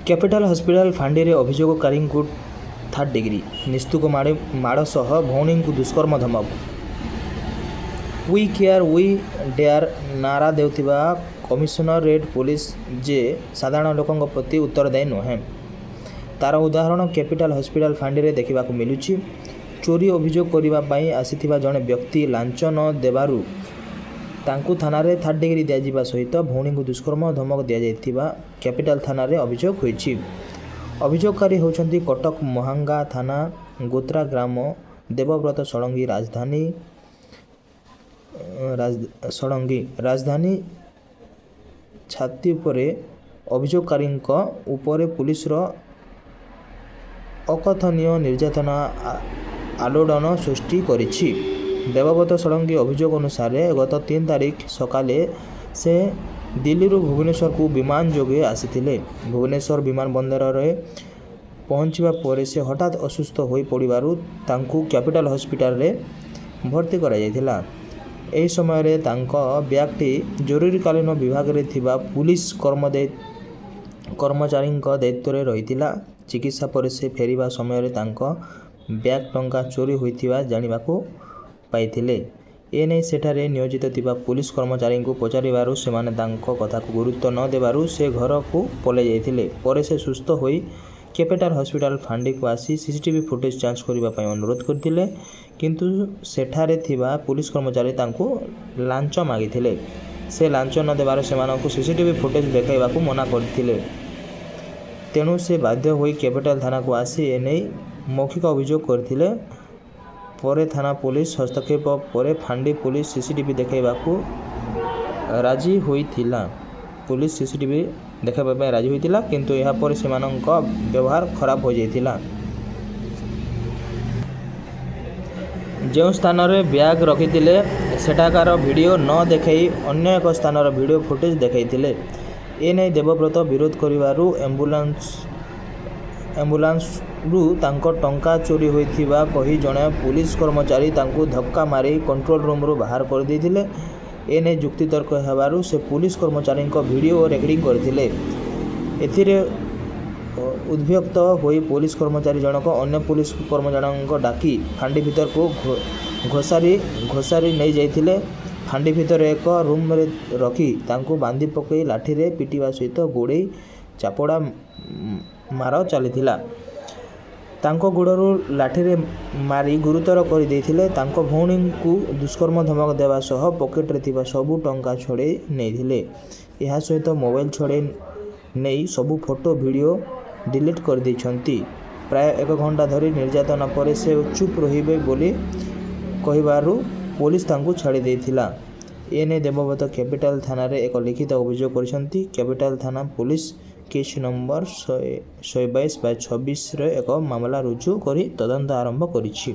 Capital hospital ଫାଣ୍ଡିରେ ଅଭିଯୋଗକାରୀଙ୍କୁ third degree ନିସ୍ତୁକ ମାଡ଼ ସହ ଭଉଣୀଙ୍କୁ ଦୁଷ୍କର୍ମ ଧମକ। ୱି କେୟାର ୱି ଡେୟାର ନାରା ଦେଉଥିବା କମିଶନରେଟ୍ ପୁଲିସ ଯେ ସାଧାରଣ ଲୋକଙ୍କ ପ୍ରତି ଉତ୍ତରଦାୟୀ ନୁହେଁ, ତାର ଉଦାହରଣ କ୍ୟାପିଟାଲ ହସ୍ପିଟାଲ ଫାଣ୍ଡିରେ ଦେଖିବାକୁ ମିଳୁଛି। ଚୋରି ଅଭିଯୋଗ କରିବା ପାଇଁ ଆସିଥିବା ଜଣେ ବ୍ୟକ୍ତି ଲାଞ୍ଚ ନ ଦେବାରୁ ତାଙ୍କୁ ଥାନାରେ ଥାର୍ଡ ଡିଗ୍ରୀ ଦିଆଯିବା ସହିତ ଭଉଣୀଙ୍କୁ ଦୁଷ୍କର୍ମ ଧମକ ଦିଆଯାଇଥିବା କ୍ୟାପିଟାଲ ଥାନାରେ ଅଭିଯୋଗ ହୋଇଛି। ଅଭିଯୋଗକାରୀ ହେଉଛନ୍ତି କଟକ ମହାଙ୍ଗା ଥାନା ଗୋତ୍ରା ଗ୍ରାମ ଦେବବ୍ରତ ରାଜଧାନୀ ଛାତି ଉପରେ ଅଭିଯୋଗକାରୀଙ୍କ ଉପରେ ପୁଲିସର ଅକଥନୀୟ ନିର୍ଯାତନା ଆଲୋଡ଼ନ ସୃଷ୍ଟି କରିଛି। ଦେବବ୍ରତ ଷଡ଼ଙ୍ଗୀ ଅଭିଯୋଗ ଅନୁସାରେ ଗତ 3 ତାରିଖ ସକାଳେ ସେ ଦିଲ୍ଲୀରୁ ଭୁବନେଶ୍ୱରକୁ ବିମାନ ଯୋଗେ ଆସିଥିଲେ। ଭୁବନେଶ୍ୱର ବିମାନ ବନ୍ଦରରେ ପହଞ୍ଚିବା ପରେ ସେ ହଠାତ୍ ଅସୁସ୍ଥ ହୋଇପଡ଼ିବାରୁ ତାଙ୍କୁ କ୍ୟାପିଟାଲ ହସ୍ପିଟାଲରେ ଭର୍ତ୍ତି କରାଯାଇଥିଲା। ଏହି ସମୟରେ ତାଙ୍କ ବ୍ୟାଗଟି ଜରୁରୀକାଳୀନ ବିଭାଗରେ ଥିବା ପୁଲିସ କର୍ମଚାରୀଙ୍କ ଦାୟିତ୍ୱରେ ରହିଥିଲା। ଚିକିତ୍ସା ପରେ ସେ ଫେରିବା ସମୟରେ ତାଙ୍କ ବ୍ୟାଗ ଟଙ୍କା ଚୋରି ହୋଇଥିବା ଜାଣିବାକୁ ପାଇଥିଲେ। ଏନେଇ ସେଠାରେ ନିୟୋଜିତ ଥିବା ପୁଲିସ କର୍ମଚାରୀଙ୍କୁ ପଚାରିବାରୁ ସେମାନେ ତାଙ୍କ କଥାକୁ ଗୁରୁତ୍ୱ ନ ଦେବାରୁ ସେ ଘରକୁ ପଳାଇ ଯାଇଥିଲେ। ପରେ ସେ ସୁସ୍ଥ ହୋଇ କ୍ୟାପିଟାଲ ହସ୍ପିଟାଲ ଫାଣ୍ଡିକୁ ଆସି ସିସିଟିଭି ଫୁଟେଜ ଯାଞ୍ଚ କରିବା ପାଇଁ ଅନୁରୋଧ କରିଥିଲେ, କିନ୍ତୁ ସେଠାରେ ଥିବା ପୁଲିସ କର୍ମଚାରୀ ତାଙ୍କୁ ଲାଞ୍ଚ ମାଗିଥିଲେ। ସେ ଲାଞ୍ଚ ନ ଦେବାରୁ ସେମାନଙ୍କୁ ସିସିଟିଭି ଫୁଟେଜ ଦେଖାଇବାକୁ ମନା କରିଥିଲେ। ତେଣୁ ସେ ବାଧ୍ୟ ହୋଇ କ୍ୟାପିଟାଲ ଥାନାକୁ ଆସି ଏନେଇ ମୌଖିକ ଅଭିଯୋଗ କରିଥିଲେ। ପରେ ଥାନା ପୁଲିସ ହସ୍ତକ୍ଷେପ ପରେ ଫାଣ୍ଡି ପୁଲିସ ସିସିଟିଭି ଦେଖାଇବାକୁ ରାଜି ହୋଇଥିଲା। ପୁଲିସ ସିସିଟିଭି ଦେଖାଇବା ପାଇଁ ରାଜି ହୋଇଥିଲା, କିନ୍ତୁ ଏହାପରେ ସେମାନଙ୍କ ବ୍ୟବହାର ଖରାପ ହୋଇଯାଇଥିଲା। ଯେଉଁ ସ୍ଥାନରେ ବ୍ୟାଗ ରଖିଥିଲେ ସେଠାକାର ଭିଡ଼ିଓ ନ ଦେଖାଇ ଅନ୍ୟ ଏକ ସ୍ଥାନର ଭିଡ଼ିଓ ଫୁଟେଜ ଦେଖାଇଥିଲେ। ଏନେଇ ଦେବବ୍ରତ ବିରୋଧ କରିବାରୁ ଆମ୍ବୁଲାନ୍ସରୁ ତାଙ୍କ ଟଙ୍କା ଚୋରି ହୋଇଥିବା କହି ଜଣେ ପୁଲିସ କର୍ମଚାରୀ ତାଙ୍କୁ ଧକ୍କା ମାରି କଣ୍ଟ୍ରୋଲ ରୁମ୍ରୁ ବାହାର କରିଦେଇଥିଲେ। ଏନେଇ ଯୁକ୍ତିତର୍କ ହେବାରୁ ସେ ପୁଲିସ କର୍ମଚାରୀଙ୍କ ଭିଡ଼ିଓ ରେକର୍ଡିଂ କରିଥିଲେ। ଏଥିରେ ଉଦ୍ବିଗ୍ନ ହୋଇ ପୁଲିସ କର୍ମଚାରୀ ଜଣକ ଅନ୍ୟ ପୁଲିସ କର୍ମଚାରୀଙ୍କୁ ଡାକି ଫାଣ୍ଡି ଭିତରକୁ ଘୋଷାରି ନେଇଯାଇଥିଲେ। ଫାଣ୍ଡି ଭିତରେ ଏକ ରୁମ୍ରେ ରଖି ତାଙ୍କୁ ବାନ୍ଧି ପକାଇ ଲାଠିରେ ପିଟିବା ସହିତ ଗୋଡ଼େଇ ଚାପଡ଼ା ମାର ଚାଲିଥିଲା। ତାଙ୍କ ଗୋଡ଼ରୁ ଲାଠିରେ ମାରି ଗୁରୁତର କରିଦେଇଥିଲେ। ତାଙ୍କ ଭଉଣୀଙ୍କୁ ଦୁଷ୍କର୍ମ ଧମକ ଦେବା ସହ ପକେଟରେ ଥିବା ସବୁ ଟଙ୍କା ଛଡ଼େଇ ନେଇଥିଲେ। ଏହା ସହିତ ମୋବାଇଲ ଛଡ଼େଇ ନେଇ ସବୁ ଫଟୋ ଭିଡ଼ିଓ ଡିଲିଟ୍ କରିଦେଇଛନ୍ତି। ପ୍ରାୟ 1 ଘଣ୍ଟା ଧରି ନିର୍ଯାତନା ପରେ ସେ ଚୁପ୍ ରହିବେ ବୋଲି କହିବାରୁ ପୋଲିସ ତାଙ୍କୁ ଛାଡ଼ି ଦେଇଥିଲା। ଏନେଇ ଦେବବ୍ରତ କ୍ୟାପିଟାଲ ଥାନାରେ ଏକ ଲିଖିତ ଅଭିଯୋଗ କରିଛନ୍ତି। କ୍ୟାପିଟାଲ ଥାନା ପୁଲିସ କେସ୍ ନମ୍ବର 122/26ରେ ଏକ ମାମଲା ରୁଜୁ କରି ତଦନ୍ତ ଆରମ୍ଭ କରିଛି।